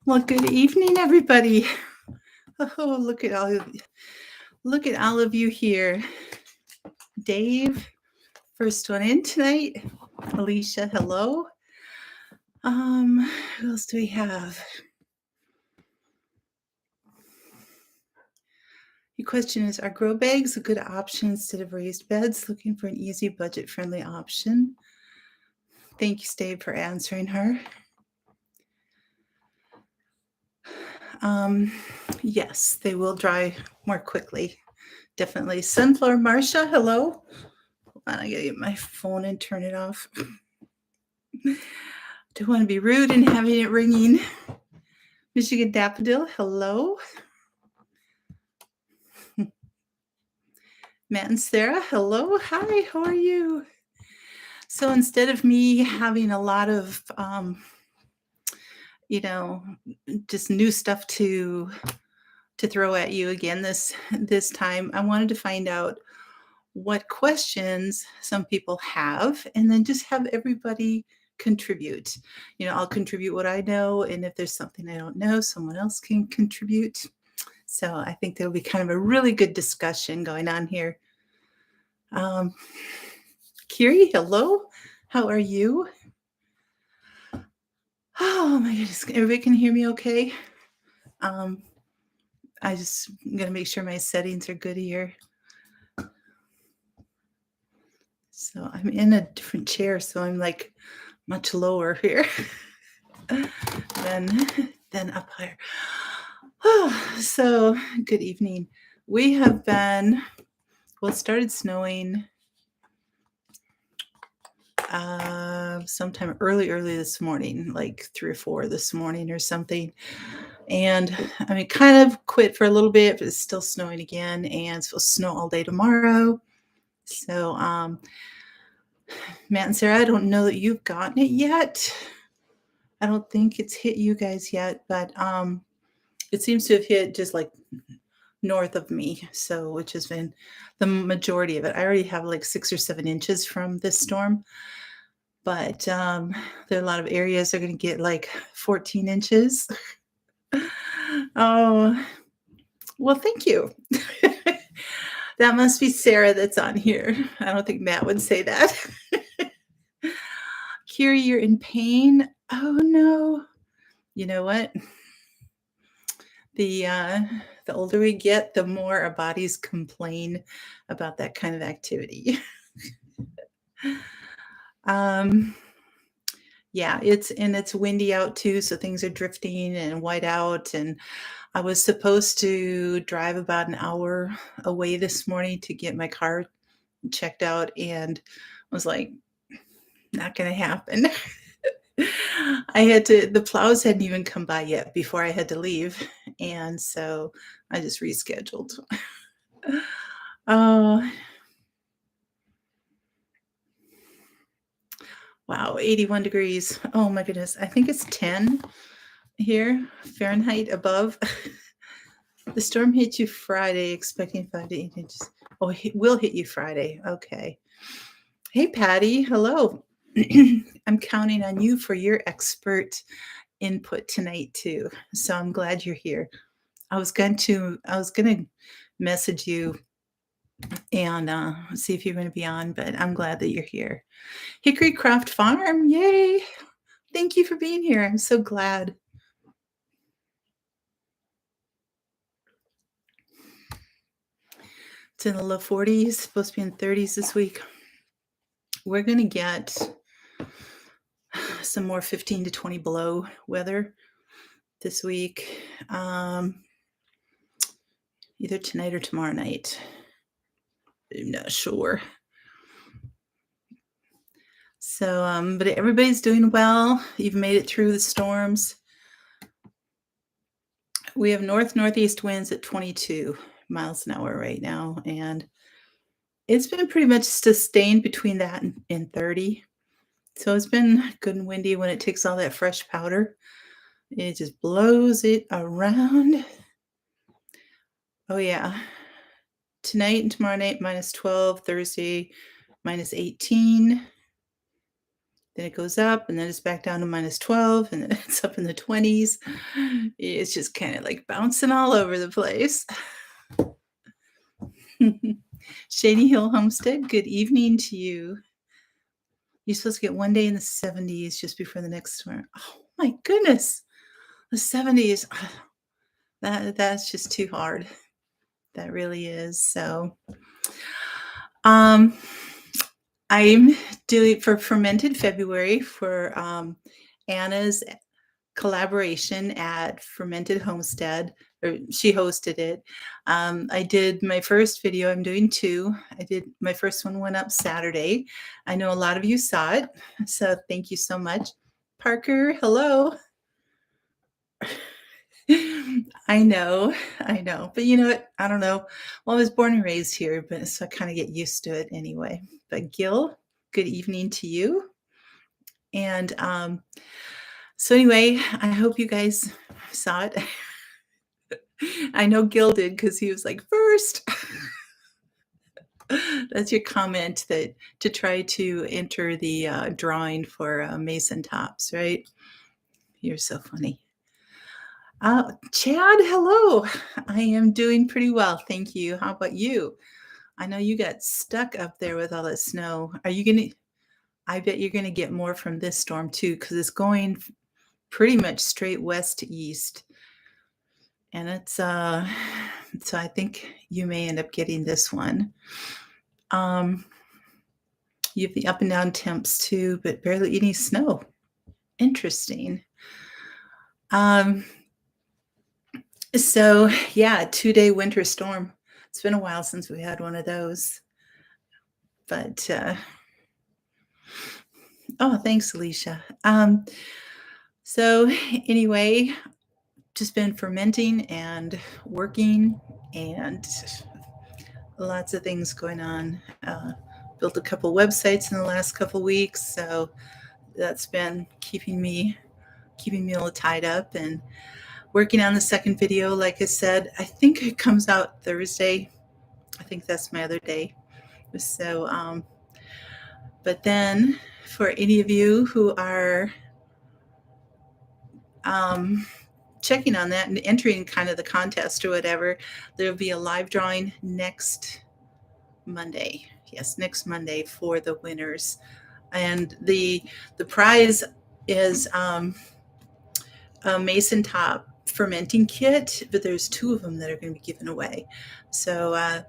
Well, good evening, everybody. Oh, look at all of you here. Dave, first one in tonight. Alicia, hello. Who else do we have? Your question is, are grow bags a good option instead of raised beds? Looking for an easy, budget-friendly option. Thank you, Dave, for answering her. Yes, they will dry more quickly. Definitely. Sunflower Marsha, hello. Hold on, I gotta get my phone and turn it off. Don't want to be rude and having it ringing. Michigan Daffodil, hello. Matt and Sarah, hello. Hi, how are you? So instead of me having a lot of, just new stuff to throw at you again this time, I wanted to find out what questions some people have, and then just have everybody contribute. I'll contribute what I know, and if there's something I don't know, someone else can contribute. So I think there'll be kind of a really good discussion going on here. Kiri, hello. How are you? Oh my goodness. Everybody can hear me okay? I just got to make sure my settings are good here. So I'm in a different chair, so I'm like much lower here than up higher. So good evening. We have been, it started snowing sometime early this morning, like 3 or 4 this morning or something. And I mean, kind of quit for a little bit, but it's still snowing again, and it's supposed to snow all day tomorrow. So, Matt and Sarah, I don't know that you've gotten it yet. I don't think it's hit you guys yet, but it seems to have hit just like north of me, so which has been the majority of it. I already have like 6 or 7 inches from this storm, but there are a lot of areas that are going to get like 14 inches. Oh, well, thank you. That must be Sarah that's on here. I don't think Matt would say that. Kiri, you're in pain. Oh no. You know what? The older we get, the more our bodies complain about that kind of activity. Yeah, it's windy out too, so things are drifting and white out. And I was supposed to drive about an hour away this morning to get my car checked out, and was like, not going to happen. The plows hadn't even come by yet before I had to leave. And so I just rescheduled. Oh, wow, 81 degrees. Oh my goodness. I think it's 10 here, Fahrenheit above. The storm hit you Friday, expecting 5 to 8 inches. Oh, it will hit you Friday. Okay. Hey, Patty. Hello. I'm counting on you for your expert input tonight too. So I'm glad you're here. I was going to message you and see if you're going to be on, but I'm glad that you're here. Hickory Craft Farm, yay! Thank you for being here. I'm so glad. It's in the low 40s, supposed to be in 30s this week. We're going to get some more 15 to 20 below weather this week, either tonight or tomorrow night. I'm not sure. So, but everybody's doing well. You've made it through the storms. We have northeast winds at 22 miles an hour right now, and it's been pretty much sustained between that and 30. So it's been good and windy. When it takes all that fresh powder, it just blows it around. Oh yeah. Tonight and tomorrow night, -12, Thursday, -18. then it goes up, and then it's back down to -12, and then it's up in the 20s. It's just kind of like bouncing all over the place. Shady Hill Homestead, good evening to you. You're supposed to get one day in the 70s just before the next storm. Oh my goodness. The 70s. That's just too hard. That really is. So I'm doing for Fermented February for Anna's collaboration at Fermented Homestead, or she hosted it. I did my first video. I'm doing two. My first one went up Saturday. I know a lot of you saw it, so thank you so much. Parker, hello. I know, but you know what? I don't know. Well, I was born and raised here, but so I kind of get used to it anyway. But Gil, good evening to you. And so anyway, I hope you guys saw it. I know Gil did because he was like, first. That's your comment that to try to enter the drawing for Mason Tops, right? You're so funny. Chad, hello. I am doing pretty well. Thank you. How about you? I know you got stuck up there with all that snow. I bet you're going to get more from this storm too, because it's going pretty much straight west to east. And it's, so I think you may end up getting this one. You have the up and down temps too, but barely any snow. Interesting. So yeah, 2-day winter storm. It's been a while since we had one of those. But oh, thanks, Alicia. So anyway, just been fermenting and working and lots of things going on. Built a couple websites in the last couple weeks, so that's been keeping me a little tied up, and working on the second video. Like I said, I think it comes out Thursday. I think that's my other day. So, but then for any of you who are checking on that and entering kind of the contest or whatever, there'll be a live drawing next Monday. Yes, next Monday for the winners. And the prize is a Mason Top fermenting kit, but there's 2 of them that are going to be given away. So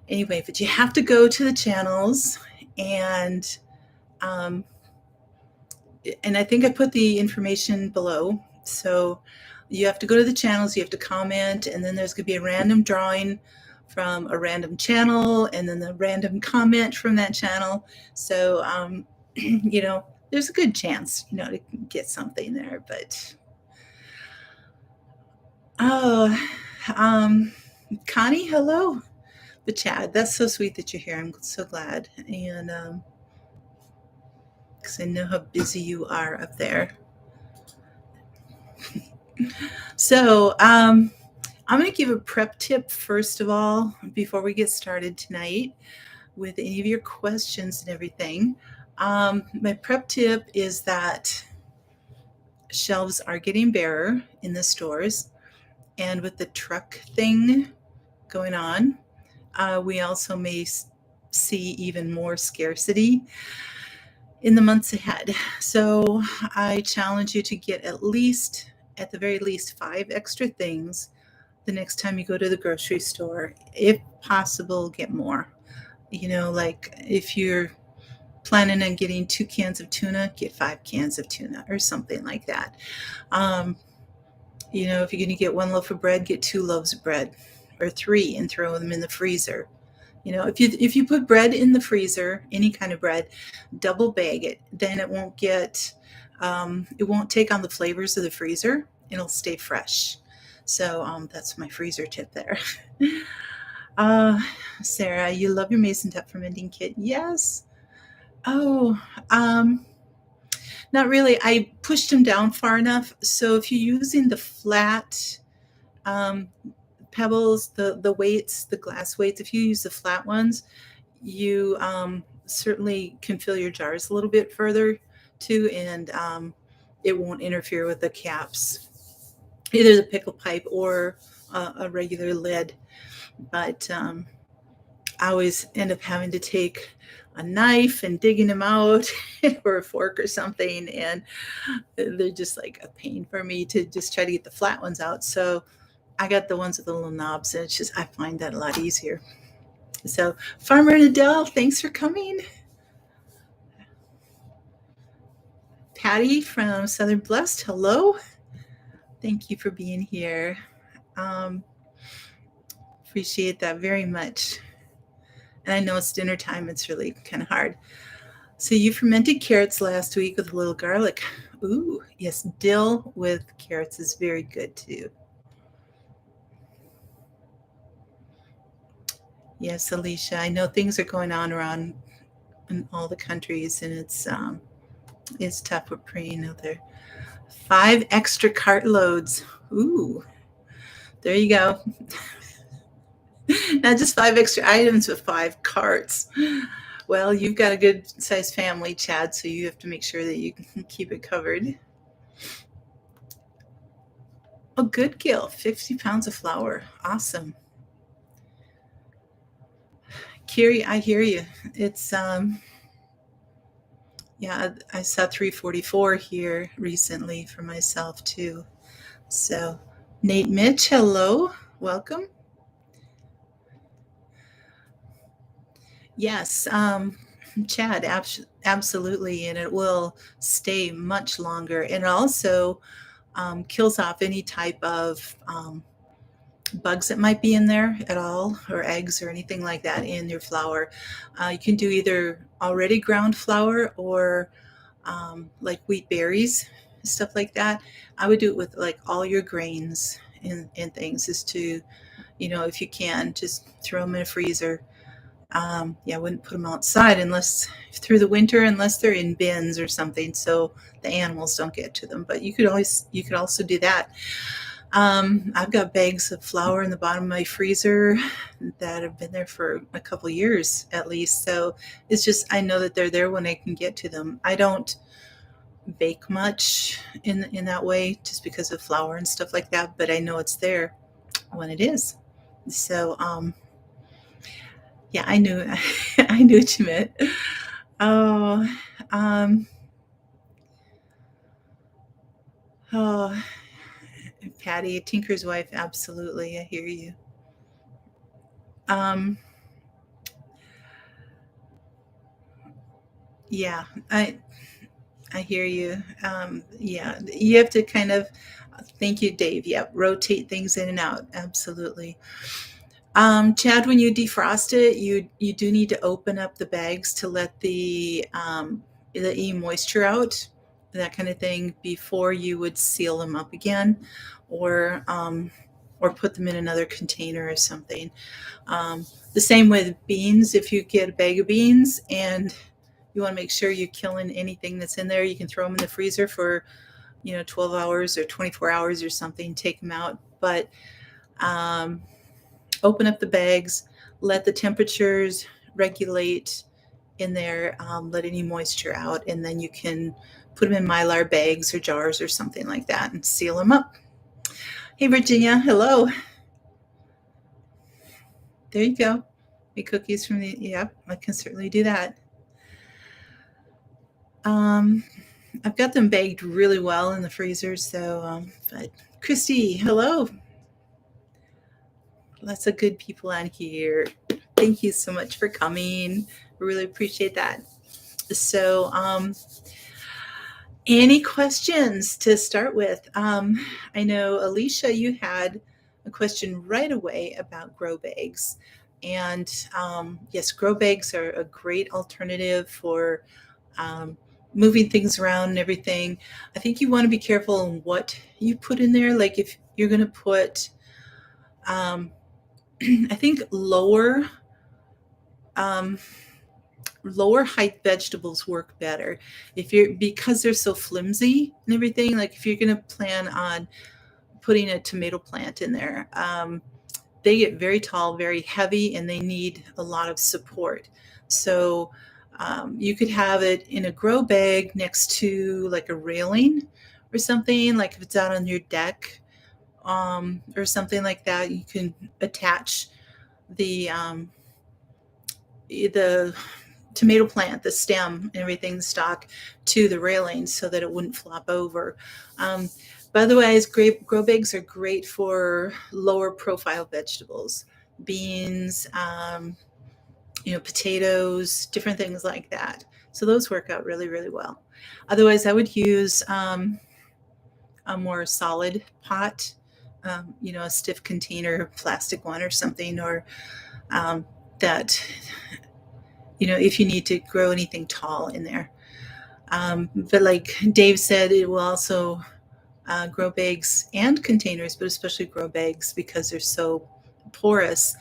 anyway, but you have to go to the channels, and I think I put the information below. So you have to go to the channels, you have to comment, and then there's going to be a random drawing from a random channel, and then the random comment from that channel. So you know, there's a good chance, you know, to get something there. But Connie, hello. But Chad, that's so sweet that you're here. I'm so glad. And because I know how busy you are up there. So I'm going to give a prep tip first of all, before we get started tonight with any of your questions and everything. My prep tip is that shelves are getting barer in the stores, and with the truck thing going on, we also may see even more scarcity in the months ahead. So I challenge you to get at the very least 5 extra things the next time you go to the grocery store. If possible, get more. You know, like if you're planning on getting 2 cans of tuna, get 5 cans of tuna or something like that. You know, if you're going to get 1 loaf of bread, get 2 loaves of bread or 3 and throw them in the freezer. You know, if you put bread in the freezer, any kind of bread, double bag it, then it won't take on the flavors of the freezer. It'll stay fresh. So that's my freezer tip there. Sarah, you love your Mason Top fermenting kit. Yes. Oh, not really. I pushed them down far enough. So if you're using the flat pebbles, the weights, the glass weights, if you use the flat ones, you certainly can fill your jars a little bit further. too, and it won't interfere with the caps, either the pickle pipe or a regular lid. But I always end up having to take a knife and digging them out or a fork or something, and they're just like a pain for me to just try to get the flat ones out. So I got the ones with the little knobs, and it's just, I find that a lot easier. So Farmer and Adele, thanks for coming. Patty from Southern Blessed, hello. Thank you for being here. Appreciate that very much. And I know it's dinner time, it's really kind of hard. So you fermented carrots last week with a little garlic. Ooh, yes, dill with carrots is very good too. Yes, Alicia, I know things are going on around in all the countries, and it's tough. We're praying out there. 5 extra cartloads. Ooh, there you go. Not just 5 extra items, but 5 carts. Well, you've got a good sized family, Chad, so you have to make sure that you can keep it covered. Oh, good, Gil. 50 pounds of flour. Awesome. Carrie, I hear you. It's yeah, I saw 344 here recently for myself too. So Nate Mitch, hello. Welcome. Yes, Chad, absolutely, and it will stay much longer, and also kills off any type of bugs that might be in there at all, or eggs or anything like that in your flour. You can do either already ground flour or like wheat berries, stuff like that. I would do it with like all your grains and things, is to, if you can, just throw them in a freezer. Yeah, I wouldn't put them outside unless through the winter, unless they're in bins or something, so the animals don't get to them. But you could also do that. I've got bags of flour in the bottom of my freezer that have been there for a couple years at least. So it's just, I know that they're there when I can get to them. I don't bake much in that way just because of flour and stuff like that, but I know it's there when it is. So yeah, I knew I knew what you meant. Oh, um, oh, Patty, Tinker's wife, absolutely. I hear you. Um, yeah, I hear you. Yeah, you have to kind of, thank you, Dave. Yeah, rotate things in and out. Absolutely. Chad, when you defrost it, you do need to open up the bags to let the moisture out, that kind of thing, before you would seal them up again, or put them in another container or something. The same with beans. If you get a bag of beans and you want to make sure you're killing anything that's in there, you can throw them in the freezer for 12 hours or 24 hours or something. Take them out, but open up the bags, let the temperatures regulate in there, let any moisture out, and then you can put them in Mylar bags or jars or something like that and seal them up. Hey, Virginia, hello. There you go. Make cookies from yep, I can certainly do that. I've got them bagged really well in the freezer, so, but Christy, hello. Lots of good people on here. Thank you so much for coming. Really appreciate that. So, any questions to start with? I know, Alicia, you had a question right away about grow bags. And yes, grow bags are a great alternative for moving things around and everything. I think you want to be careful on what you put in there. Like if you're going to put, I think lower height vegetables work better because they're so flimsy and everything. Like if you're going to plan on putting a tomato plant in there, they get very tall, very heavy, and they need a lot of support. So You could have it in a grow bag next to like a railing or something, like if it's out on your deck, or something like that. You can attach the tomato plant, the stem, and everything, the stalk, to the railing so that it wouldn't flop over. Um, by the way, grow bags are great for lower profile vegetables, beans, potatoes, different things like that. So those work out really, really well. Otherwise, I would use a more solid pot, a stiff container, plastic one or something, or that, if you need to grow anything tall in there. But like Dave said, it will also grow bags and containers, but especially grow bags because they're so porous.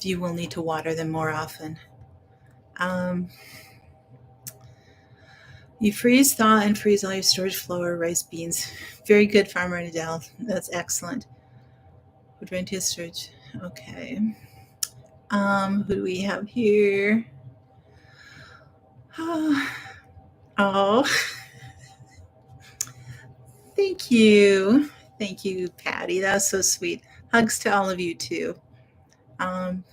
You will need to water them more often. Um, you freeze, thaw, and freeze all your storage flour, rice, beans. Very good, Farmer Adele. That's excellent. Would rent his storage. Okay. Who do we have here? Oh, thank you. Thank you, Patty. That was so sweet. Hugs to all of you too. Um,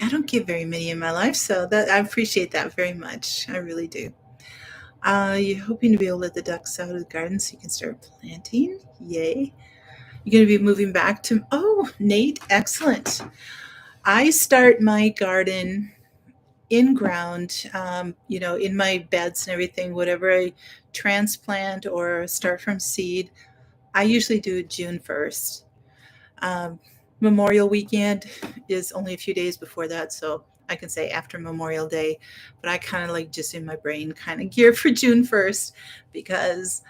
I don't get very many in my life, so that I appreciate that very much. I really do. You're hoping to be able to let the ducks out of the garden so you can start planting. Yay. You're going to be moving back to, oh, Nate, excellent. I start my garden in ground, in my beds and everything, whatever I transplant or start from seed, I usually do it June 1st. Memorial weekend is only a few days before that, so I can say after Memorial Day, but I kind of like just in my brain kind of gear for June 1st because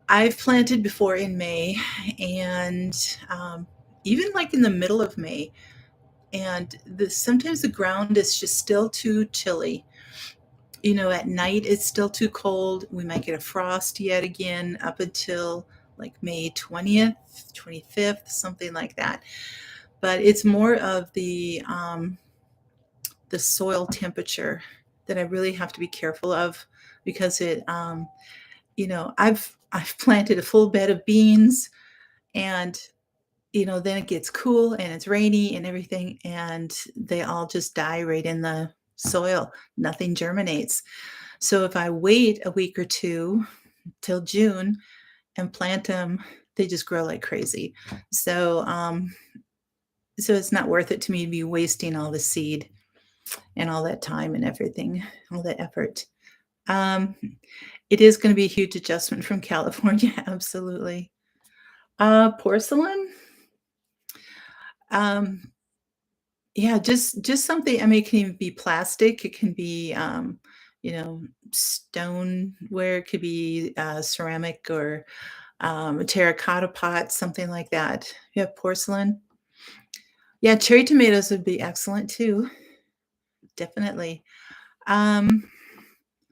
I've planted before in May and even like in the middle of May, and sometimes the ground is just still too chilly. At night it's still too cold. We might get a frost yet again up until like May 20th, 25th, something like that. But it's more of the soil temperature that I really have to be careful of because I've planted a full bed of beans and then it gets cool and it's rainy and everything, and they all just die right in the soil. Nothing germinates. So if I wait a week or two till June and plant them, they just grow like crazy. So it's not worth it to me to be wasting all the seed and all that time and everything, all that effort. It is going to be a huge adjustment from California. Absolutely. Porcelain. Yeah, just something. I mean, it can even be plastic. It can be, stoneware. It could be ceramic or a terracotta pot, something like that. You have porcelain. Yeah, cherry tomatoes would be excellent too. Definitely. Um,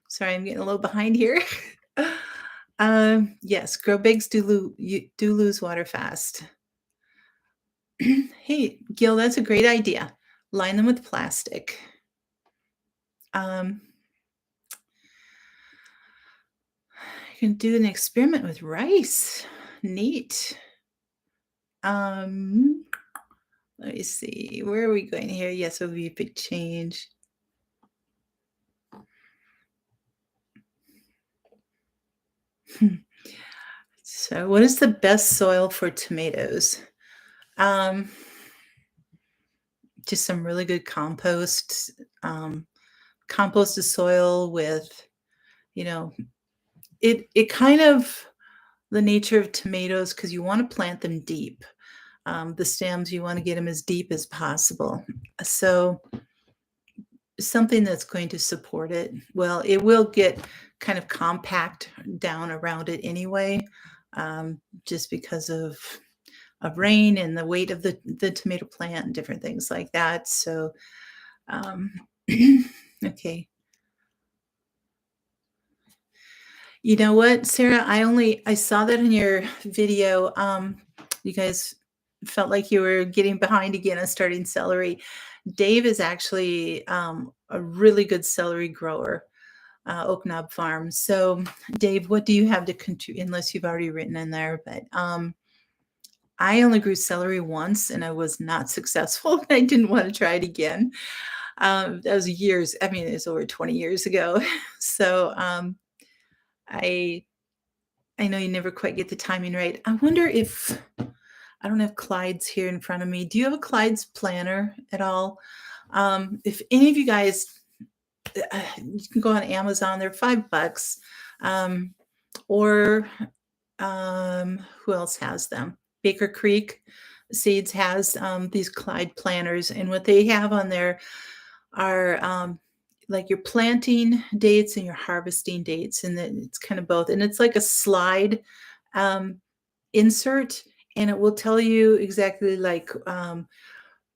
Sorry, I'm getting a little behind here. Yes, grow bags do lose water fast. Hey, Gil, that's a great idea. Line them with plastic. You can do an experiment with rice. Neat. Let me see. Where are we going here? Yes, it would be a big change. So, what is the best soil for tomatoes? Just some really good compost. Compost the soil with, it kind of the nature of tomatoes because you want to plant them deep. The stems, you want to get them as deep as possible. So something that's going to support it. Well, it will get kind of compact down around it anyway, just because of rain and the weight of the tomato plant and different things like that. So, okay. You know what, Sarah? I saw that in your video. You guys felt like you were getting behind again on starting celery. Dave is actually a really good celery grower, Oak Knob Farm. So, Dave, what do you have to contribute? Unless you've already written in there, but I only grew celery once, and I was not successful. I didn't want to try it again. That was years. I mean, it was over 20 years ago. So, I I know you never quite get the timing right. I wonder if I don't have Clyde's here in front of me. Do you have a Clyde's planner at all? If any of you guys, you can go on Amazon. They're $5. Um, or who else has them? Baker Creek Seeds has these Clyde planners, and what they have on there are like your planting dates and your harvesting dates, and then it's kind of both. And it's like a slide um, insert, and it will tell you exactly like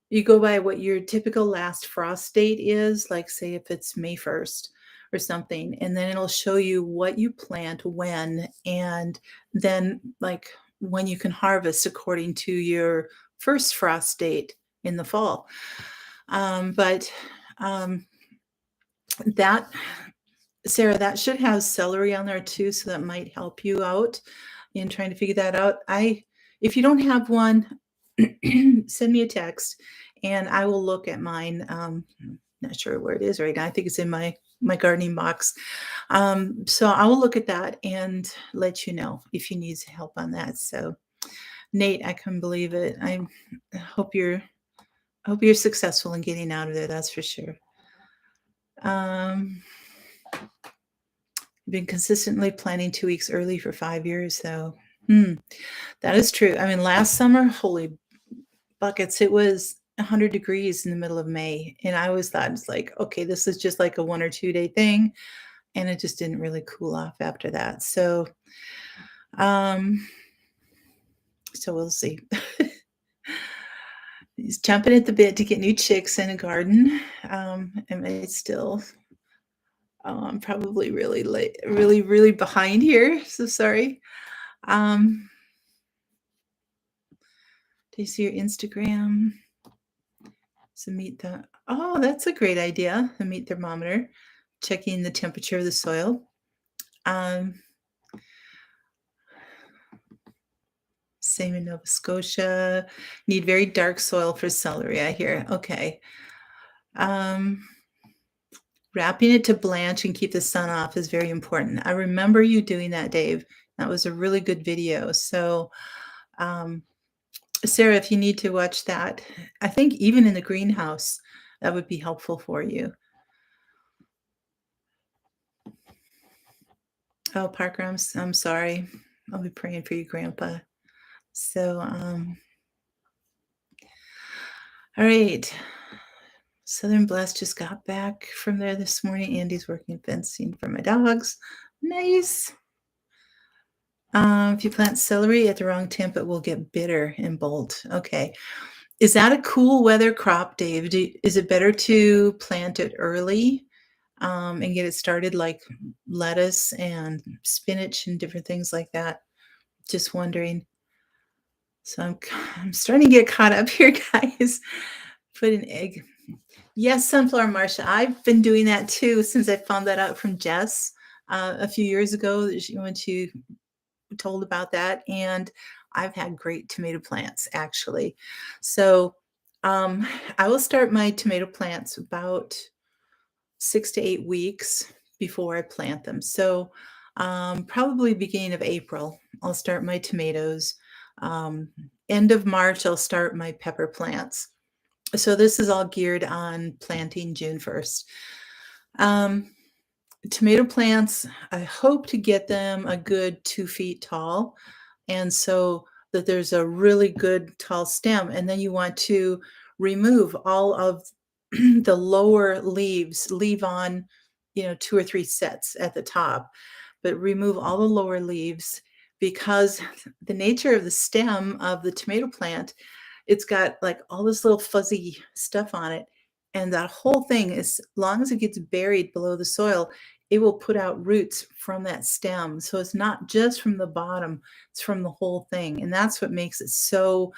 you go by what your typical last frost date is, like say if it's May 1st or something, and then it'll show you what you plant when, and then like when you can harvest according to your first frost date in the fall. But that Sarah, that should have celery on there too, so that might help you out in trying to figure that out. If you don't have one, send me a text and I will look at mine. Not sure where it is right now. I think it's in my gardening box. So I will look at that and let you know if you need help on that. So Nate, I couldn't believe it. I hope you're successful in getting out of there. That's for sure. Been consistently planning 2 weeks early for 5 years, so that is true. I mean, last summer, holy buckets, it was 100 degrees in the middle of May, and I always thought it's like, okay, this is just like a 1 or 2 day thing, and it just didn't really cool off after that. So, we'll see. He's jumping at the bit to get new chicks in a garden, and it's still I'm probably really late, really behind here. So sorry. Do you see your Instagram? So that's a great idea. The meat thermometer, checking the temperature of the soil. Same in Nova Scotia. Need very dark soil for celery, I hear. Okay. Wrapping it to blanch and keep the sun off is very important. I remember you doing that, Dave. That was a really good video. So, Sarah, if you need to watch that, I think even in the greenhouse, that would be helpful for you. Oh, Parker, I'm sorry. I'll be praying for you, Grandpa. So, all right. Southern Blast just got back from there this morning. Andy's working fencing for my dogs. Nice. If you plant celery at the wrong temp, it will get bitter and bolt. Okay. Is that a cool weather crop, Dave? Is it better to plant it early and get it started like lettuce and spinach and different things like that? Just wondering. So I'm starting to get caught up here, guys. Put an egg. Yes, sunflower Marsha. I've been doing that too since I found that out from Jess a few years ago when she told about that. And I've had great tomato plants actually. So I will start my tomato plants about 6 to 8 weeks before I plant them. So probably beginning of April, I'll start my tomatoes. End of March, I'll start my pepper plants. So this is all geared on planting June 1st. Tomato plants, I hope to get them a good 2 feet tall. And so that there's a really good tall stem. And then you want to remove all of the lower leaves, leave on, 2 or 3 sets at the top, but remove all the lower leaves because the nature of the stem of the tomato plant, it's got like all this little fuzzy stuff on it. And that whole thing, as long as it gets buried below the soil, it will put out roots from that stem. So it's not just from the bottom, it's from the whole thing. And that's what makes it so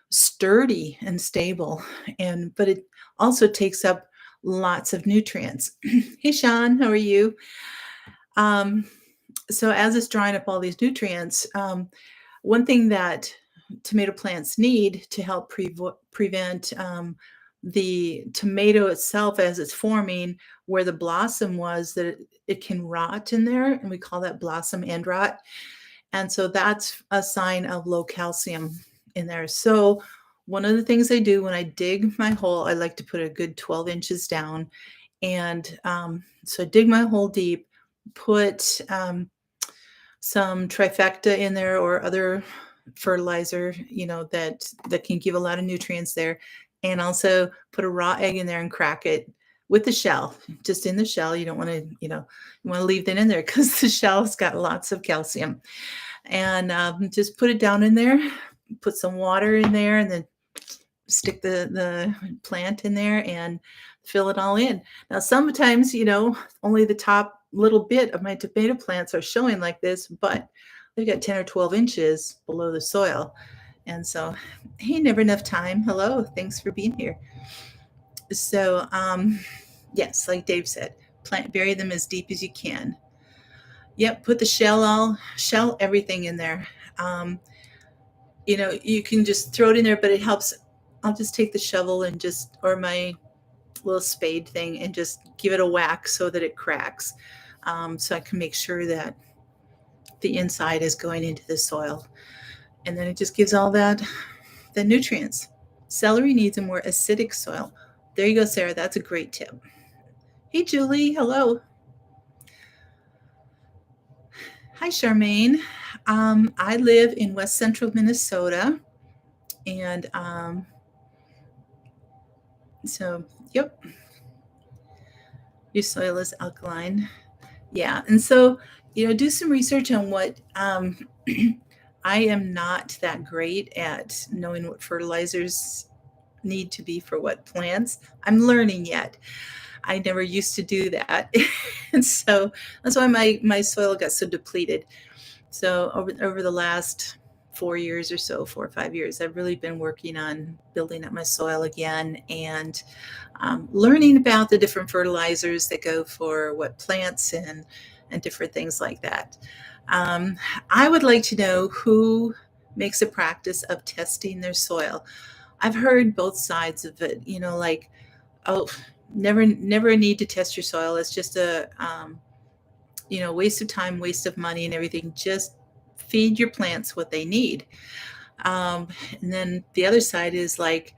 sturdy and stable. But it also takes up lots of nutrients. Hey, Sean, how are you? Um, so as it's drying up all these nutrients, one thing that tomato plants need to help prevent the tomato itself as it's forming, where the blossom was, that it can rot in there, and we call that blossom end rot. And so that's a sign of low calcium in there. So one of the things I do when I dig my hole, I like to put a good 12 inches down. And so I dig my hole deep, put some trifecta in there or other fertilizer, that can give a lot of nutrients there. And also put a raw egg in there and crack it with the shell, just in the shell. You don't want to, you want to leave that in there because the shell's got lots of calcium. And just put it down in there, put some water in there, and then stick the plant in there and fill it all in. Now, sometimes, only the top little bit of my tomato plants are showing like this, but they've got 10 or 12 inches below the soil. And so, hey, never enough time. Hello, thanks for being here. So, yes, like Dave said, bury them as deep as you can. Yep, put the shell everything in there. You can just throw it in there, but it helps. I'll just take the shovel and or my little spade thing, and just give it a whack so that it cracks. So I can make sure that the inside is going into the soil. And then it just gives all the nutrients. Celery needs a more acidic soil. There you go, Sarah. That's a great tip. Hey, Julie. Hello. Hi, Charmaine. I live in West Central Minnesota. And so, yep. Your soil is alkaline. Yeah. And so, do some research on what I am not that great at knowing what fertilizers need to be for what plants. I'm learning yet. I never used to do that. And so that's why my soil got so depleted. So over the last 4 years or so, 4 or 5 years, I've really been working on building up my soil again and learning about the different fertilizers that go for what plants and different things like that. I would like to know who makes a practice of testing their soil. I've heard both sides of it, like, oh, never need to test your soil. It's just a, waste of time, waste of money and everything. Just feed your plants what they need. And then the other side is like,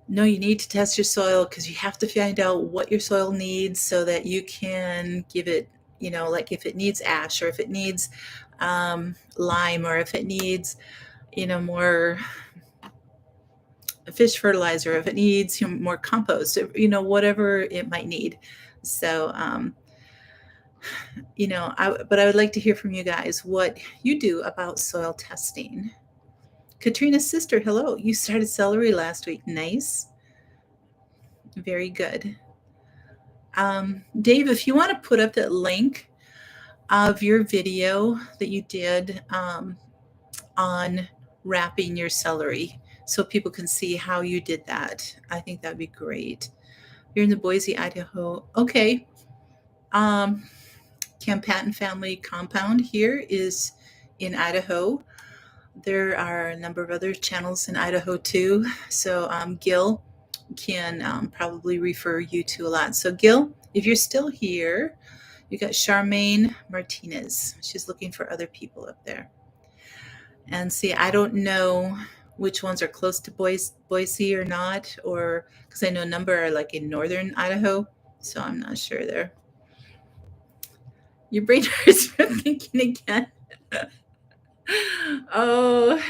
no, you need to test your soil because you have to find out what your soil needs so that you can give it, like if it needs ash or if it needs lime or if it needs, more fish fertilizer, if it needs more compost, whatever it might need. So, but I would like to hear from you guys what you do about soil testing. Katrina's sister, hello. You started celery last week. Nice. Very good. Dave, if you want to put up that link of your video that you did on wrapping your celery so people can see how you did that, I think that'd be great. You're in the Boise, Idaho. Okay. Camp Patton Family Compound here is in Idaho. There are a number of other channels in Idaho too. So Gil can probably refer you to a lot. So Gil, if you're still here, you got Charmaine Martinez. She's looking for other people up there. And see, I don't know which ones are close to Boise or not, or because I know a number are like in northern Idaho. So I'm not sure there. Your brain hurts from thinking again. Oh,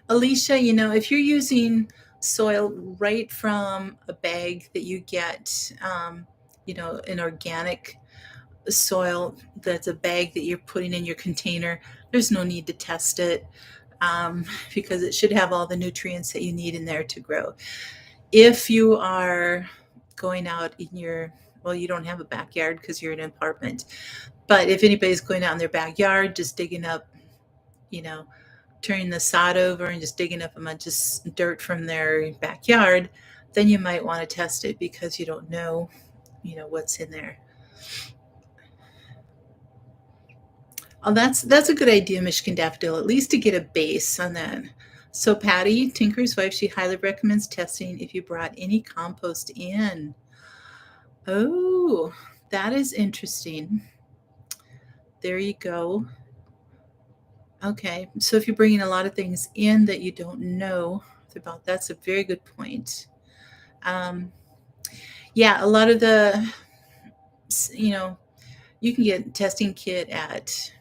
Alicia, if you're using soil right from a bag that you get, an organic soil, that's a bag that you're putting in your container, there's no need to test it because it should have all the nutrients that you need in there to grow. If you are going out in you don't have a backyard because you're in an apartment, but if anybody's going out in their backyard, just digging up, turning the sod over and just digging up a bunch of dirt from their backyard, then you might want to test it because you don't know, what's in there. Oh, that's a good idea, Michigan Daffodil, at least to get a base on that. So Patty, Tinker's wife, she highly recommends testing if you brought any compost in. Oh, that is interesting. There you go. Okay, so if you're bringing a lot of things in that you don't know about, that's a very good point. Um, yeah, a lot of the, you can get testing kit at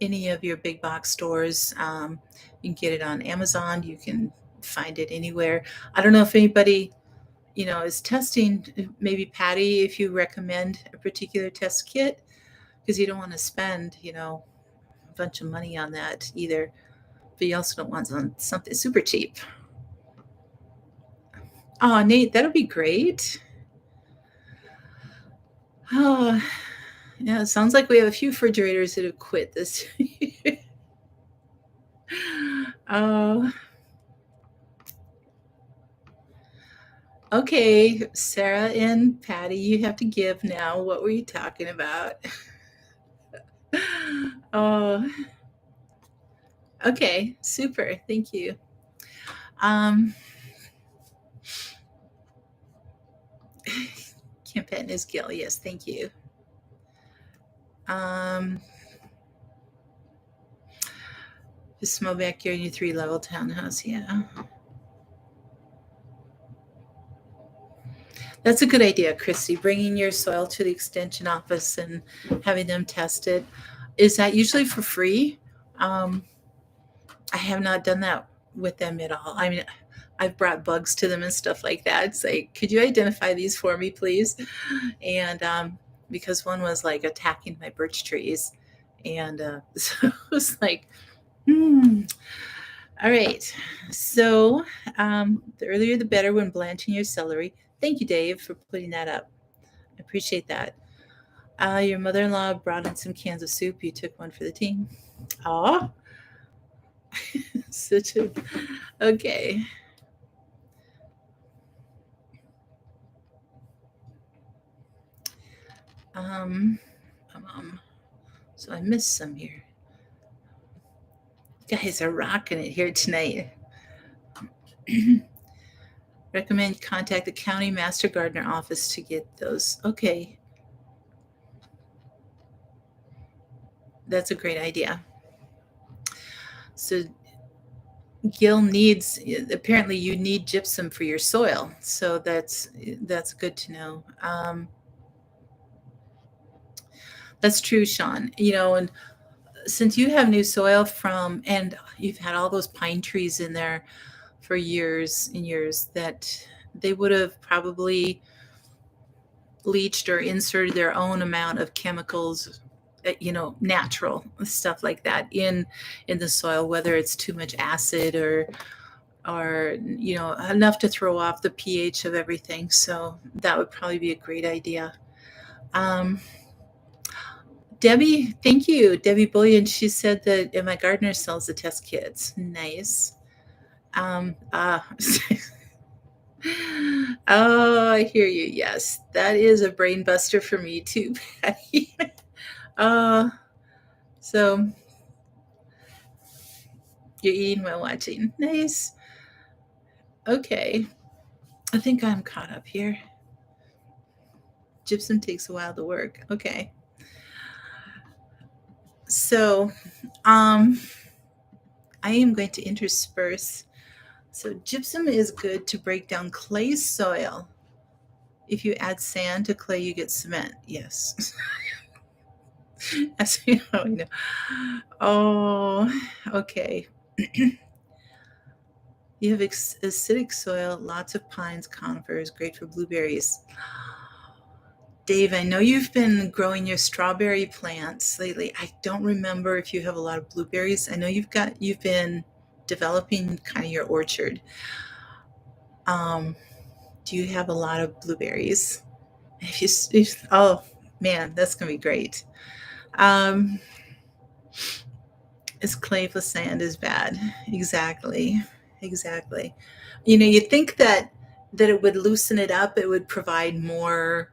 any of your big box stores. You can get it on Amazon. You can find it anywhere. I don't know if anybody, is testing. Maybe Patty, if you recommend a particular test kit, because you don't want to spend, a bunch of money on that either. But you also don't want something super cheap. Oh, Nate, that'll be great. Oh, yeah, it sounds like we have a few refrigerators that have quit this year. Oh, okay, Sarah and Patty, you have to give now. What were you talking about? Oh, okay, super. Thank you. Um, Camp Pet is Gill. Yes, thank you. Um, just small backyard in your 3-level townhouse. Yeah. That's a good idea, Christy. Bringing your soil to the extension office and having them test it. Is that usually for free? Um, I have not done that with them at all. I mean, I've brought bugs to them and stuff like that. It's like, could you identify these for me, please? And because one was like attacking my birch trees. And so it was like, hmm. All right. So the earlier the better when blanching your celery. Thank you, Dave, for putting that up. I appreciate that. Your mother-in-law brought in some cans of soup. You took one for the team. Aw. Such a okay. Um, so I missed some here. You guys are rocking it here tonight. Recommend contact the county master gardener office to get those. Okay. That's a great idea. So Gil needs, apparently you need gypsum for your soil. So that's good to know. That's true, Sean. And since you have new soil and you've had all those pine trees in there for years and years, that they would have probably leached or inserted their own amount of chemicals, natural stuff like that in the soil, whether it's too much acid or enough to throw off the pH of everything. So that would probably be a great idea. Debbie, thank you. Debbie Bullion, she said that my gardener sells the test kits. Nice. Oh, I hear you. Yes, that is a brain buster for me too, Patty. So you're eating while watching. Nice. Okay. I think I'm caught up here. Gypsum takes a while to work. Okay. So, I am going to intersperse. So gypsum is good to break down clay soil. If you add sand to clay, you get cement. Yes. As you know. Oh, okay. You have acidic soil, lots of pines, conifers, great for blueberries. Dave, I know you've been growing your strawberry plants lately. I don't remember if you have a lot of blueberries. I know you've been developing kind of your orchard. Do you have a lot of blueberries? Oh man, that's gonna be great. Um, As clayful sand is bad. Exactly. Exactly. You know, you think that it would loosen it up, it would provide more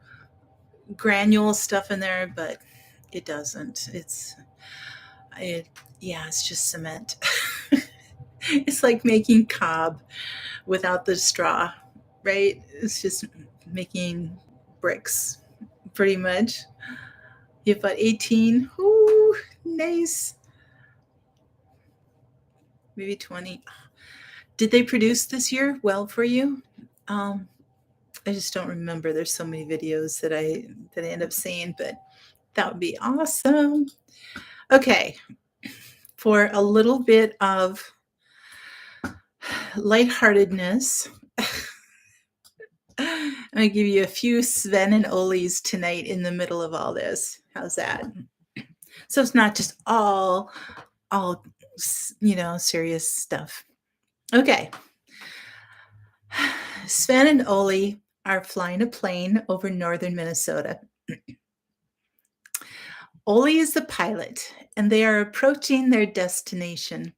granule stuff in there, but it doesn't. It yeah, it's just cement. It's like making cob without the straw, right? It's just making bricks pretty much. You've got 18. Ooh, nice. Maybe 20. Did they produce this year well for you? Um, I just don't remember. There's so many videos that I end up seeing, but that would be awesome. Okay, for a little bit of lightheartedness, I'm gonna give you a few Sven and Oli's tonight in the middle of all this. How's that? So it's not just all serious stuff. Okay. Sven and Oli are flying a plane over northern Minnesota. Oli is the pilot, and they are approaching their destination.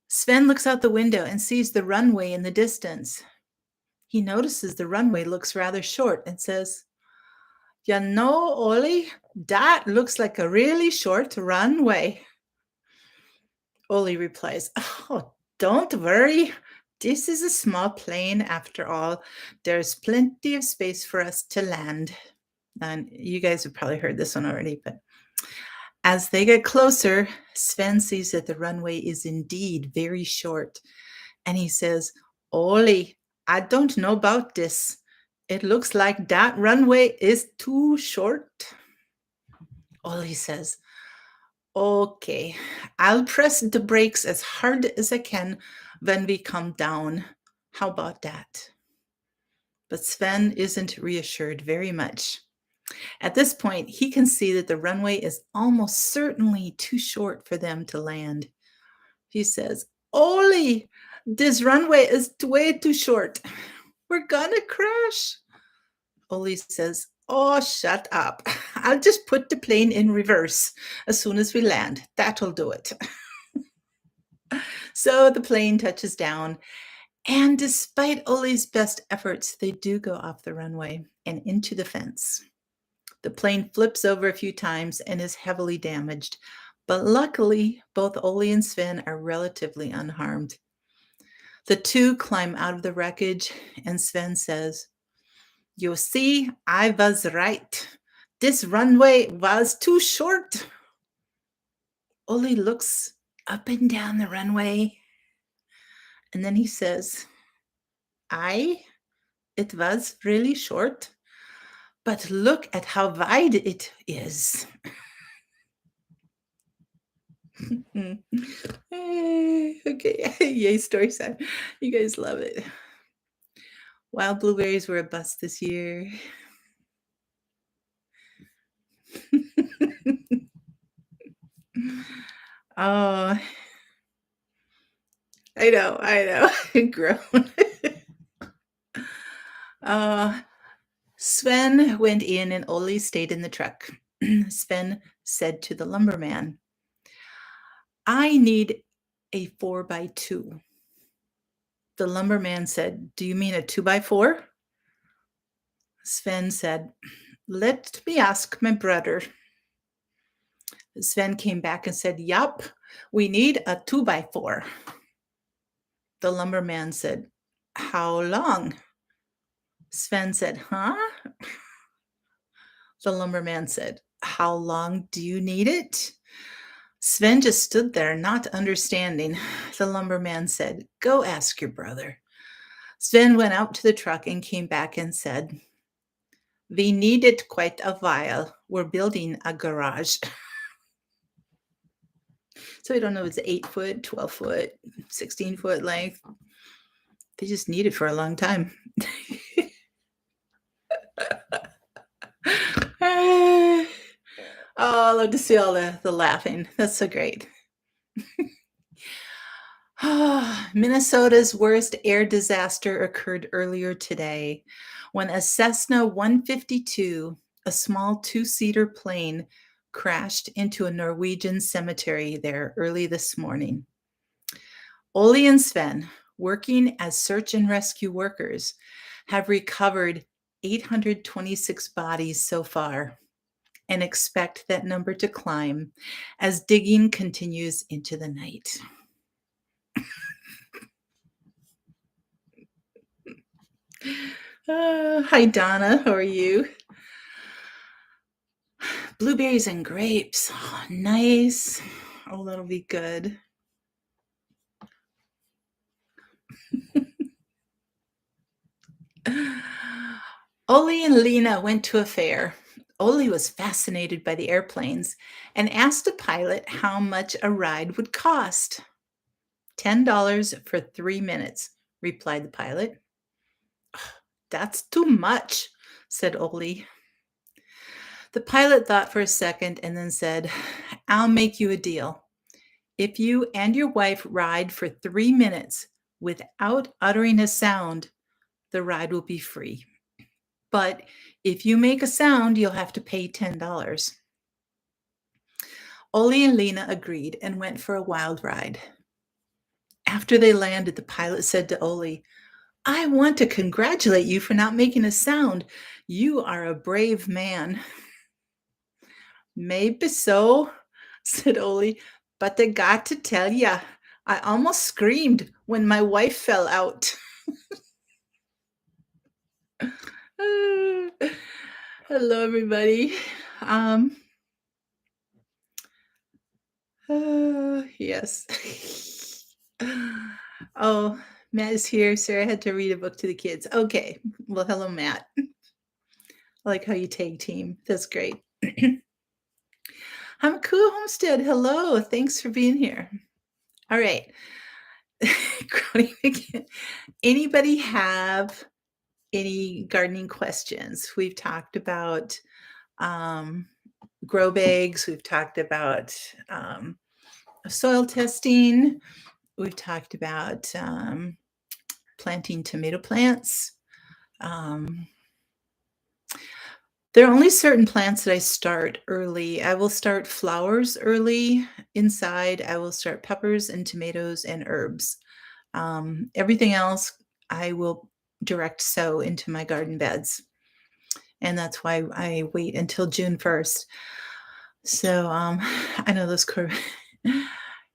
Sven looks out the window and sees the runway in the distance. He notices the runway looks rather short and says, "You know, Oli, that looks like a really short runway." Oli replies, "Oh, don't worry. This is a small plane after all. There's plenty of space for us to land." And you guys have probably heard this one already, but as they get closer, Sven sees that the runway is indeed very short. And he says, "Oli, I don't know about this. It looks like that runway is too short." Oli says, "Okay, I'll press the brakes as hard as I can when we come down. How about that?" But Sven isn't reassured very much. At this point, he can see that the runway is almost certainly too short for them to land. He says, "Oli, this runway is way too short. We're gonna crash." Oli says, "Oh, shut up. I'll just put the plane in reverse as soon as we land. That'll do it." So the plane touches down, and despite Oli's best efforts, they do go off the runway and into the fence. The plane flips over a few times and is heavily damaged, but luckily, both Oli and Sven are relatively unharmed. The two climb out of the wreckage, and Sven says, "You see, I was right. This runway was too short." Oli looks up and down the runway, and then he says, It was really short, but look at how wide it is." Okay, yay, story time. You guys love it. Wild blueberries were a bust this year. Oh, I know. Grown. Sven went in and Oli stayed in the truck. Sven said to the lumberman, "I need a 4x2. The lumberman said, "Do you mean a 2x4? Sven said, "Let me ask my brother." Sven came back and said, "Yup, we need a 2x4. The lumberman said, "How long?" Sven said, "Huh?" The lumberman said, "How long do you need it?" Sven just stood there, not understanding. The lumberman said, "Go ask your brother." Sven went out to the truck and came back and said, "We need it quite a while. We're building a garage." So I don't know if it's 8 foot, 12 foot, 16 foot length. They just need it for a long time. Oh, I love to see all the laughing. That's so great. Minnesota's worst air disaster occurred earlier today when a Cessna 152, a small two-seater plane, crashed into a Norwegian cemetery there early this morning. Ole and Sven, working as search and rescue workers, have recovered 826 bodies so far and expect that number to climb as digging continues into the night. Hi, Donna. How are you? Blueberries and grapes. Oh, nice. Oh, that'll be good. Ole and Lena went to a fair. Ole was fascinated by the airplanes and asked the pilot how much a ride would cost. $10 for 3 minutes, replied the pilot. That's too much, said Ole. The pilot thought for a second and then said, I'll make you a deal. If you and your wife ride for 3 minutes without uttering a sound, the ride will be free. But if you make a sound, you'll have to pay $10. Ole and Lena agreed and went for a wild ride. After they landed, the pilot said to Ole, I want to congratulate you for not making a sound. You are a brave man. Maybe so, said Ole, but I got to tell ya, I almost screamed when my wife fell out. Hello, everybody. Yes. Oh, Matt is here. Sarah had to read a book to the kids. Okay. Well, hello, Matt. I like how you tag team. That's great. Hamaku Homestead. Hello. Thanks for being here. All right. Anybody have any gardening questions? We've talked about grow bags. We've talked about soil testing. We've talked about planting tomato plants. There are only certain plants that I start early. I will start flowers early inside. I will start peppers and tomatoes and herbs. Everything else I will direct sow into my garden beds. And that's why I wait until June 1st. So I know those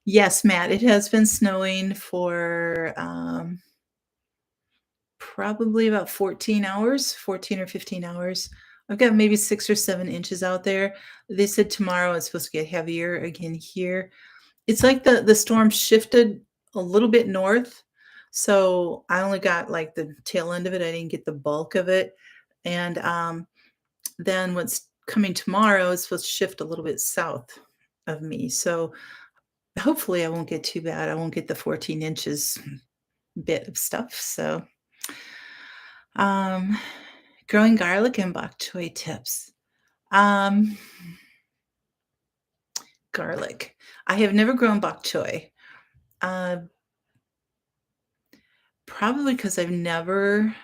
Yes, Matt, it has been snowing for probably about 14 hours, 14 or 15 hours. I've got maybe 6 or 7 inches out there. They said tomorrow it's supposed to get heavier again here. It's like the storm shifted a little bit north. So I only got like the tail end of it. I didn't get the bulk of it. And then what's coming tomorrow is supposed to shift a little bit south of me. So hopefully I won't get too bad. I won't get the 14 inches bit of stuff. So growing garlic and bok choy tips. Garlic. I have never grown bok choy. Probably because I've never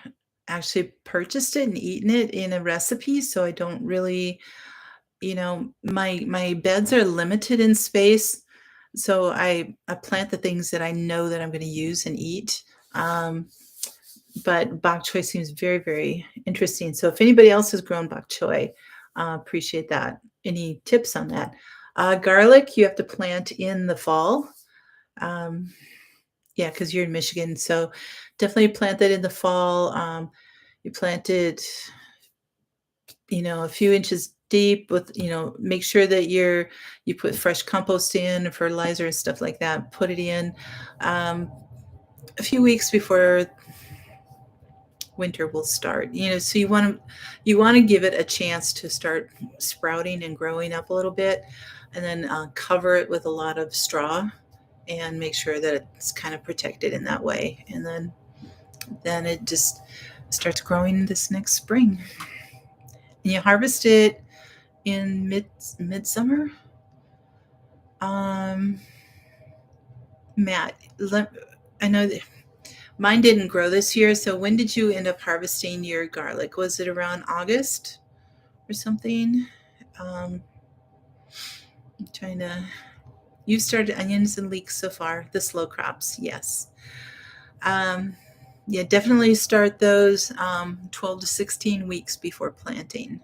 actually purchased it and eaten it in a recipe, so I don't really, my beds are limited in space, so I plant the things that I know that I'm going to use and eat. But bok choy seems very, very interesting. So if anybody else has grown bok choy, appreciate that. Any tips on that? Garlic, you have to plant in the fall. Yeah, because you're in Michigan. So definitely plant that in the fall. You plant it, a few inches deep with, make sure that you put fresh compost in, fertilizer and stuff like that. Put it in a few weeks before winter will start. So you want to give it a chance to start sprouting and growing up a little bit, and then cover it with a lot of straw and make sure that it's kind of protected in that way. And then it just starts growing this next spring. And you harvest it in midsummer. Matt, I know that mine didn't grow this year. So when did you end up harvesting your garlic? Was it around August or something? I'm trying to. You've started onions and leeks so far, the slow crops, yes. Um, yeah, definitely start those 12 to 16 weeks before planting.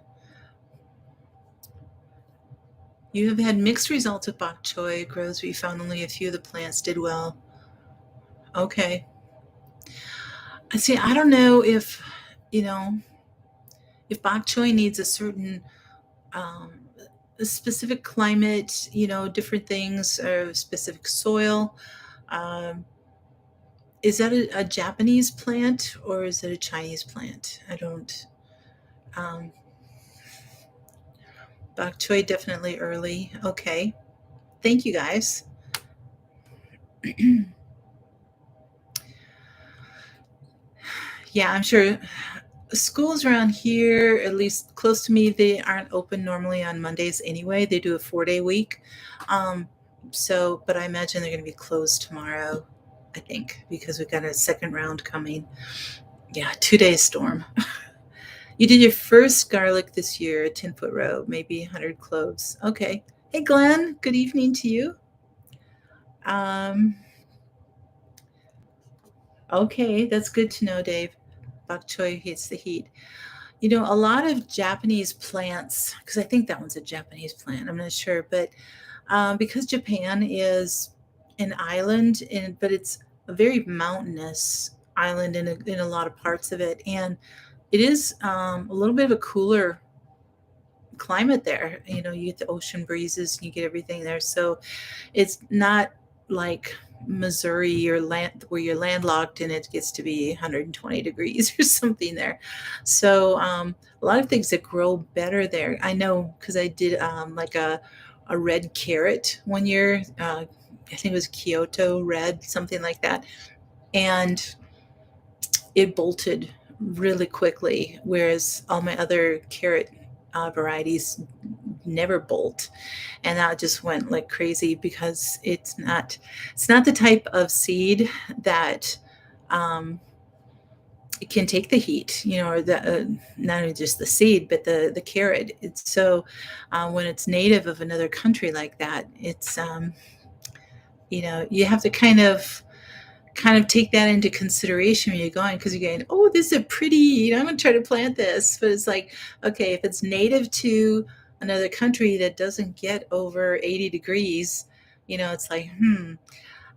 You have had mixed results with bok choy grows. We found only a few of the plants did well. Okay. See, I don't know you know, if bok choy needs a certain um, a specific climate, different things, specific soil. Um, is that a Japanese plant or is it a Chinese plant? I don't. Um, Bok choy definitely early. Okay. Thank you guys. Yeah, I'm sure schools around here, at least close to me, they aren't open normally on Mondays anyway. They do a 4-day week. Um, but I imagine they're going to be closed tomorrow, I think, because we've got a second round coming. Yeah, 2-day storm. You did your first garlic this year, a 10-foot row, maybe 100 cloves. Okay. Hey, Glenn, good evening to you. Um, okay, that's good to know, Dave. Bok choy hates the heat. A lot of Japanese plants, because I think that one's a Japanese plant, I'm not sure, but because Japan is an island, but it's a very mountainous island in a lot of parts of it, and it is a little bit of a cooler climate there. You get the ocean breezes and you get everything there, so it's not like Missouri or land where you're landlocked and it gets to be 120 degrees or something there. So a lot of things that grow better there. I know because I did like a red carrot one year. I think it was Kyoto red, something like that, and it bolted really quickly, whereas all my other carrot varieties never bolt, and that just went like crazy because it's not the type of seed that um, it can take the heat, or not only just the seed but the carrot. It's so when it's native of another country like that, it's you have to kind of take that into consideration when you're going, because you're going, oh, this is a pretty, I'm going to try to plant this. But it's like, okay, if it's native to another country that doesn't get over 80 degrees, it's like,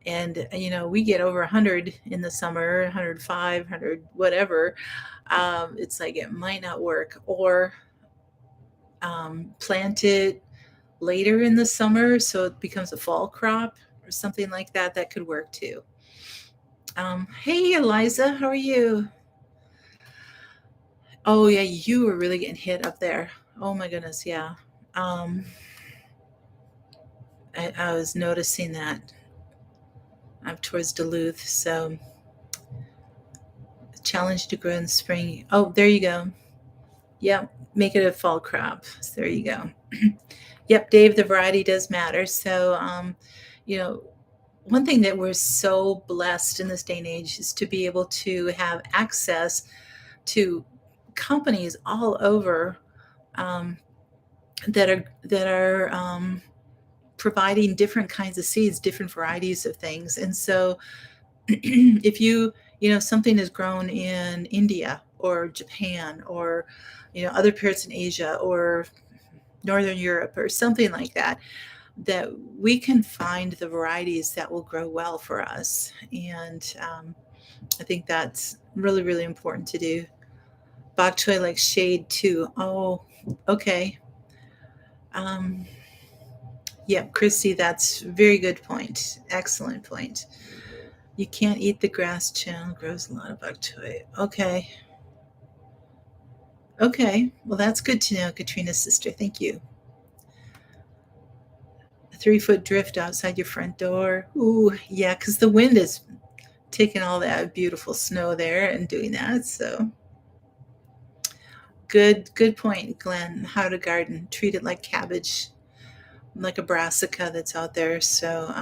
and, we get over 100 in the summer, 105, 100, whatever. It's like, it might not work. Or plant it later in the summer so it becomes a fall crop or something like that. That could work too. Hey, Eliza, how are you? Oh, yeah, you were really getting hit up there. Oh my goodness, yeah. Um, I was noticing that up towards Duluth. So, challenge to grow in spring. Oh, there you go. Yep, make it a fall crop. So there you go. Yep, Dave, the variety does matter. So, you know, one thing that we're so blessed in this day and age is to be able to have access to companies all over um, that are providing different kinds of seeds, different varieties of things. And so, if something is grown in India or Japan or other parts in Asia or Northern Europe or something like that, that we can find the varieties that will grow well for us. And I think that's really, really important to do. Bok choy like shade too. Oh, okay. Um, yeah, Christy, that's a very good point. Excellent point. You can't eat the grass channel, grows a lot of bok choy. Okay. Okay. Well, that's good to know, Katrina's sister. Thank you. A 3-foot drift outside your front door. Ooh, yeah, because the wind is taking all that beautiful snow there and doing that. So good point, Glenn. How to garden. Treat it like cabbage, like a brassica that's out there. So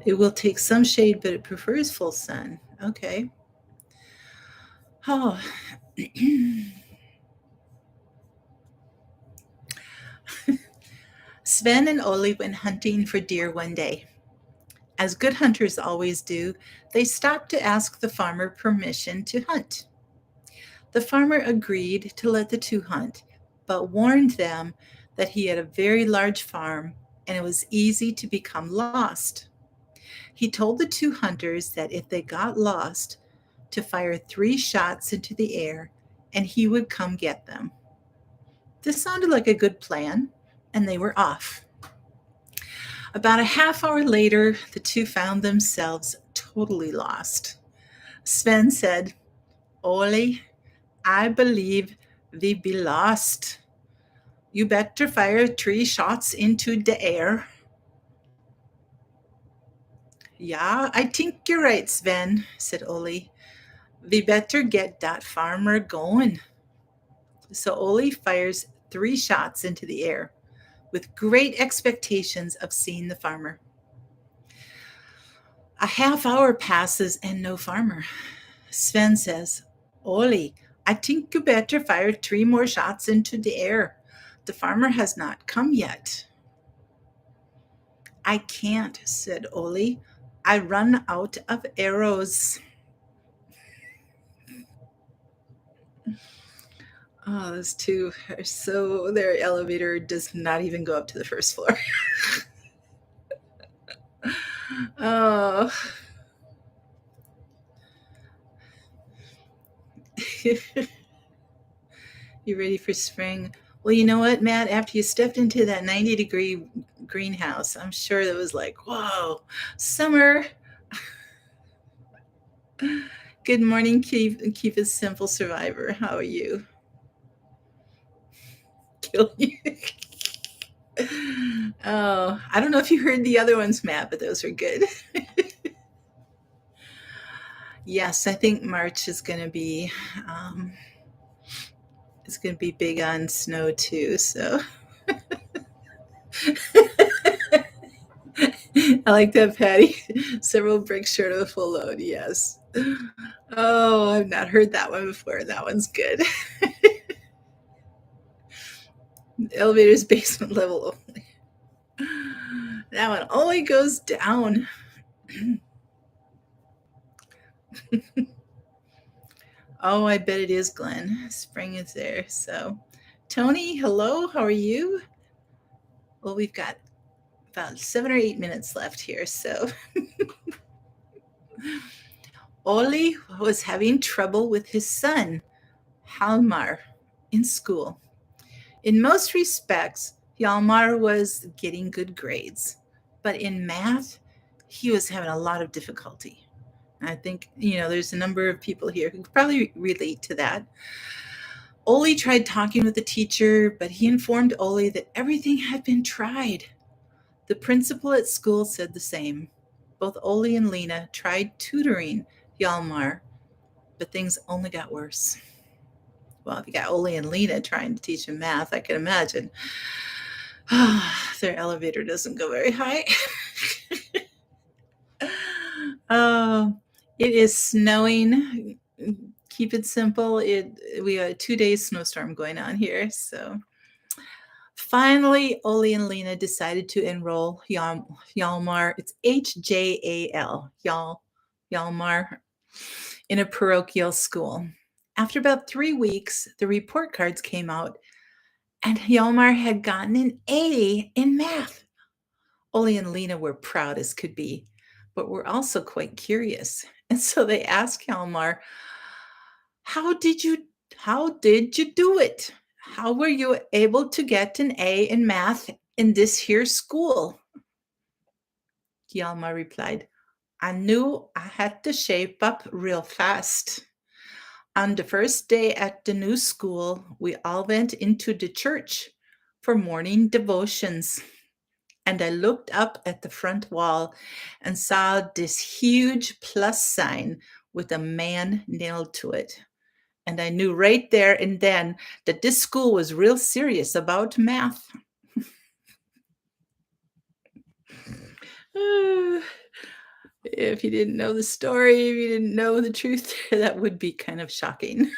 it will take some shade, but it prefers full sun. Okay. Oh, Sven and Oli went hunting for deer one day. As good hunters always do, they stopped to ask the farmer permission to hunt. The farmer agreed to let the two hunt, but warned them that he had a very large farm and it was easy to become lost. He told the two hunters that if they got lost, to fire 3 shots into the air and he would come get them. This sounded like a good plan, and they were off. About a half hour later, the two found themselves totally lost. Sven said, Ole, I believe we be lost. You better fire 3 shots into the air. Yeah, I think you're right, Sven, said Ole. We better get that farmer going. So Ole fires 3 shots into the air with great expectations of seeing the farmer. A half hour passes and no farmer. Sven says, Ole, I think you better fire 3 more shots into the air. The farmer has not come yet. I can't, said Ole. I run out of arrows. Oh, those two are so, their elevator does not even go up to the first floor. Oh. You ready for spring? Well, you know what, Matt? After you stepped into that 90-degree greenhouse, I'm sure that was like, whoa, summer. Good morning, Keep It Simple Survivor. How are you? Kill you. Oh, I don't know if you heard the other ones, Matt, but those are good. Yes, I think March is going to be it's going to be big on snow too. So I like that, Patty. Several bricks short of a full load. Yes. Oh, I've not heard that one before. That one's good. Elevator's basement level only. That one only goes down. Oh, I bet it is, Glenn. Spring is there. So, Tony, hello. How are you? Well, we've got about 7 or 8 minutes left here. So, Oli was having trouble with his son, Halmar, in school. In most respects, Hjalmar was getting good grades, but in math, he was having a lot of difficulty. I think, there's a number of people here who could probably relate to that. Oli tried talking with the teacher, but he informed Oli that everything had been tried. The principal at school said the same. Both Oli and Lena tried tutoring Hjalmar, but things only got worse. Well, if you got Oli and Lena trying to teach him math, I can imagine. Their elevator doesn't go very high. It is snowing. Keep it simple. We got a 2-day snowstorm going on here. So finally, Oli and Lena decided to enroll Hjalmar. It's Hjal, Hjalmar, in a parochial school. After about 3 weeks, the report cards came out, and Hjalmar had gotten an A in math. Oli and Lena were proud as could be, but were also quite curious. And so they asked Hjalmar, how did you do it? How were you able to get an A in math in this here school? Hjalmar replied, I knew I had to shape up real fast. On the first day at the new school, we all went into the church for morning devotions. And I looked up at the front wall and saw this huge plus sign with a man nailed to it. And I knew right there and then that this school was real serious about math. If you didn't know the story, if you didn't know the truth, that would be kind of shocking.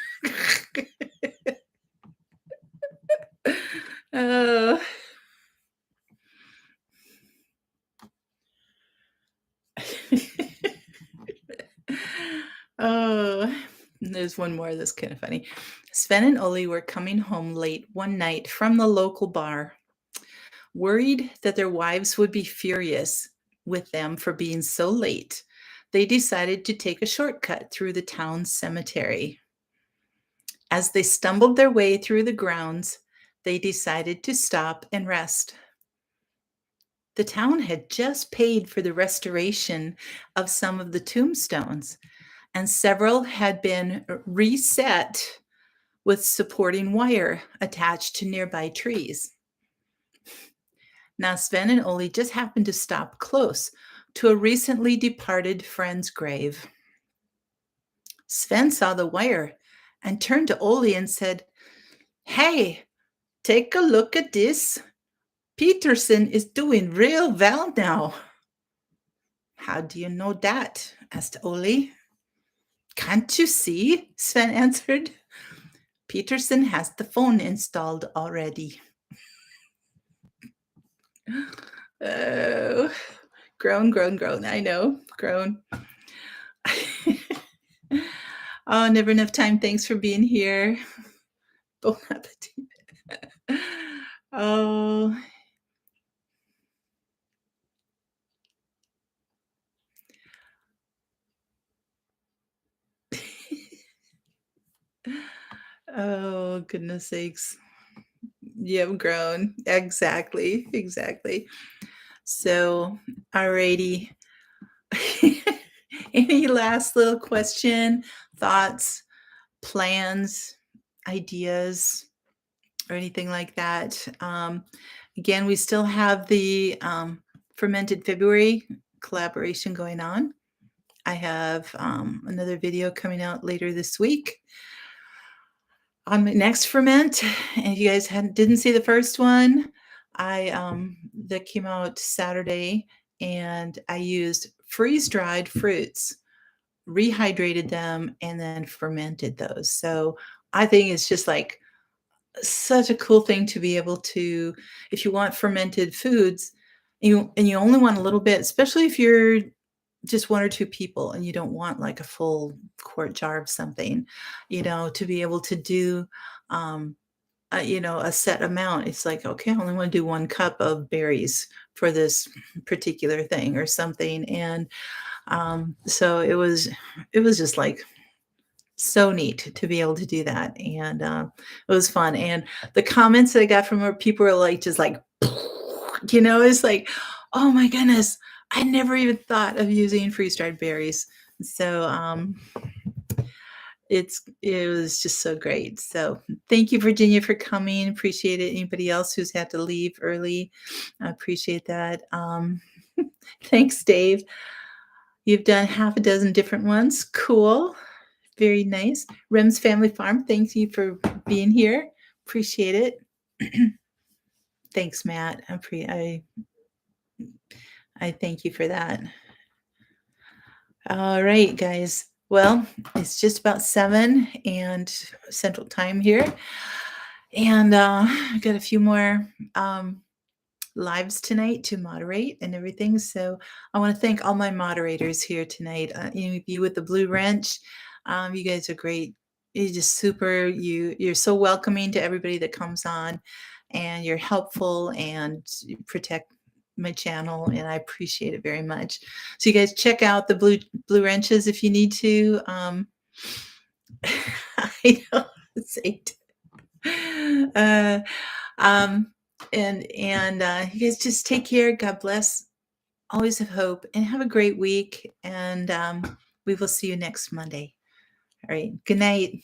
there's one more that's kind of funny. Sven and Oli were coming home late one night from the local bar. Worried that their wives would be furious with them for being so late, they decided to take a shortcut through the town cemetery. As they stumbled their way through the grounds, they decided to stop and rest. The town had just paid for the restoration of some of the tombstones, and several had been reset with supporting wire attached to nearby trees. Now, Sven and Oli just happened to stop close to a recently departed friend's grave. Sven saw the wire and turned to Oli and said, "Hey, take a look at this. Peterson is doing real well now." "How do you know that?" asked Oli. "Can't you see?" Sven answered. "Peterson has the phone installed already." Oh, groan. I know, groan. Oh, never enough time. Thanks for being here. Bon appetit. Oh. Oh, goodness sakes. You've grown. Exactly. So, alrighty. Any last little question, thoughts, plans, ideas, or anything like that? Again, we still have the Fermented February collaboration going on. I have another video coming out later this week on my next ferment. And if you guys didn't see the first one, that came out Saturday, and I used freeze-dried fruits, rehydrated them, and then fermented those. So I think it's just like such a cool thing to be able to, if you want fermented foods, you only want a little bit, especially if you're just one or two people and you don't want like a full quart jar of something, to be able to do, a set amount. It's like, okay, I only want to do 1 cup of berries for this particular thing or something. And so it was just like so neat to be able to do that. And it was fun. And the comments that I got from her, people were like, just like, it's like, oh my goodness, I never even thought of using freeze-dried berries. So it was just so great. So thank you, Virginia, for coming. Appreciate it. Anybody else who's had to leave early, I appreciate that. Thanks, Dave. You've done half a dozen different ones. Cool. Very nice. Rem's Family Farm, thank you for being here. Appreciate it. Thanks, Matt. I thank you for that. All right, guys. Well, it's just about 7 and Central Time here. And I've got a few more lives tonight to moderate and everything. So I want to thank all my moderators here tonight. You with the Blue Wrench, you guys are great. You're just super. You're so welcoming to everybody that comes on, and you're helpful and you protect my channel, and I appreciate it very much. So you guys check out the Blue Wrenches if you need to. I know it's 8. And you guys just take care. God bless. Always have hope, and have a great week. And we will see you next Monday. All right. Good night.